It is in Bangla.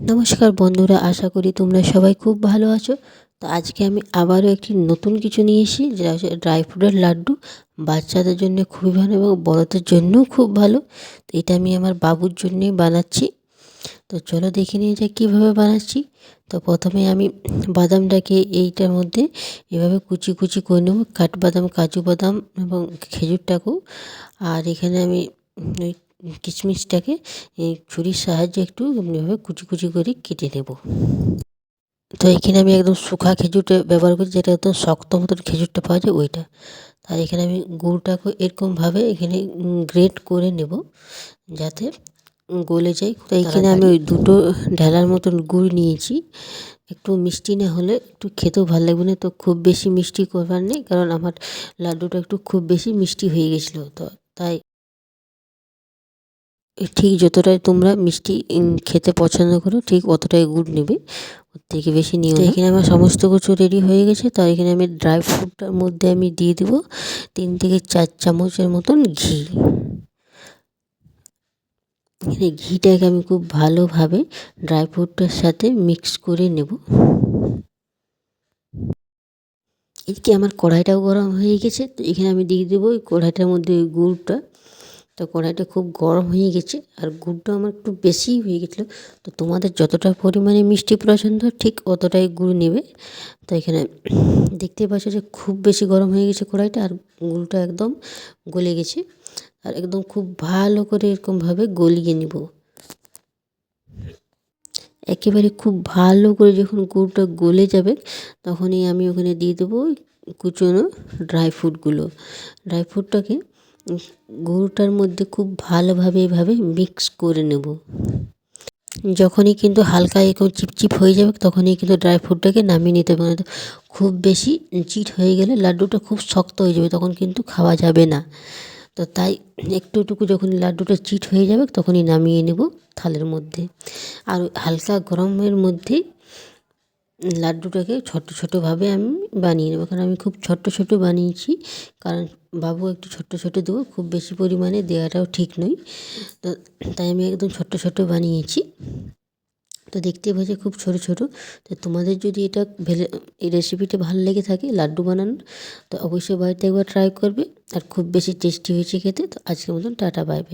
নমস্কার বন্ধুরা, আশা করি তোমরা সবাই খুব ভালো আছো। তো আজকে আমি আবারও একটি নতুন কিছু নিয়ে এসেছি, যেটা হচ্ছে ড্রাই ফ্রুটের লাড্ডু। বাচ্চাদের জন্য খুবই ভালো এবং বড়দের জন্যও খুব ভালো। তো এটা আমি আমার বাবুর জন্যই বানাচ্ছি। তো চলো দেখে নিয়ে যাই কীভাবে বানাচ্ছি। তো প্রথমে আমি বাদামটাকে এইটার মধ্যে এভাবে কুচি কুচি করে নেব, কাঠবাদাম, কাজু বাদাম এবং খেজুরটাকেও। আর এখানে আমি ওই কিশমিশটাকে এই ছুরির সাহায্যে একটু এভাবে কুচি কুচি করে কেটে নেব। তো এখানে আমি একদম শুকনো খেজুরটা ব্যবহার করি, যেটা একদম শক্ত মতন খেজুরটা পাওয়া যায় ওইটা। আর এখানে আমি গুড়টাকে এরকমভাবে এখানে গ্রেট করে নেব, যাতে গলে যায়। তো এখানে আমি ওই দুটো ঢেলার মতন গুড় নিয়েছি। একটু মিষ্টি না হলে একটু খেতেও ভালো লাগবে না, তো খুব বেশি মিষ্টি করবার নেই, কারণ আমার লাড্ডুটা একটু খুব বেশি মিষ্টি হয়ে গেছিলো। তো তাই ঠিক যতটাই তোমরা মিষ্টি খেতে পছন্দ করো ঠিক অতটাই গুড় নেবে, ওর থেকে বেশি নিও না। এখানে আমার সমস্ত কিছু রেডি হয়ে গেছে। তো এখানে আমি ড্রাই ফ্রুটটার মধ্যে আমি দিয়ে দেবো 3 থেকে 4 চামচের মতন ঘি। এখানে ঘিটাকে আমি খুব ভালোভাবে ড্রাই ফ্রুটটার সাথে মিক্স করে নেব। এদিকে আমার কড়াইটাও গরম হয়ে গেছে। তো এখানে আমি দিয়ে দেবো ওই কড়াইটার মধ্যে ওই গুড়টা। তো কড়াইটা খুব গরম হয়ে গেছে, আর গুড়টা আমার একটু বেশিই হয়ে গেছিলো। তো তোমাদের যতটা পরিমাণে মিষ্টি পছন্দ ঠিক অতটাই গুড় নেবে। তো এখানে দেখতে পাচ্ছ যে খুব বেশি গরম হয়ে গেছে কড়াইটা, আর গুড়টা একদম গলে গেছে। আর একদম খুব ভালো করে এরকমভাবে গলিয়ে নেব। একেবারে খুব ভালো করে যখন গুড়টা গলে যাবে, তখনই আমি ওখানে দিয়ে দেবো কুচনো ড্রাই ফ্রুটটাকে গুড়টার মধ্যে খুব ভালোভাবে এভাবে মিক্স করে নেব। যখনই কিন্তু হালকা এরকম চিপচিপ হয়ে যাবে, তখনই কিন্তু ড্রাই ফ্রুটটাকে নামিয়ে নিতে হবে। না খুব বেশি চিট হয়ে গেলে লাড্ডুটা খুব শক্ত হয়ে যাবে, তখন কিন্তু খাওয়া যাবে না। তো তাই একটুটুকু যখন লাড্ডুটা চিট হয়ে যাবে, তখনই নামিয়ে নেব থালের মধ্যে। আর হালকা গরমের মধ্যেই লাড্ডুটাকে ছোট ছোটোভাবে আমি বানিয়ে নেবো, কারণ আমি খুব ছোট্ট ছোটো বানিয়েছি, কারণ বাবু একটু ছোট্ট ছোটো দেবো, খুব বেশি পরিমাণে দেওয়াটাও ঠিক নয়। তো তাই আমি একদম ছোট্ট ছোটো বানিয়েছি। তো দেখতে পাচ্ছি খুব ছোট ছোট। তো তোমাদের যদি এই রেসিপিটা ভালো লেগে থাকে লাড্ডু বানানোর, তো অবশ্যই বাড়িতে একবার ট্রাই করবে। আর খুব বেশি টেস্টি হয়েছে খেতে। তো আজকের মতন টাটা, বাই বাই।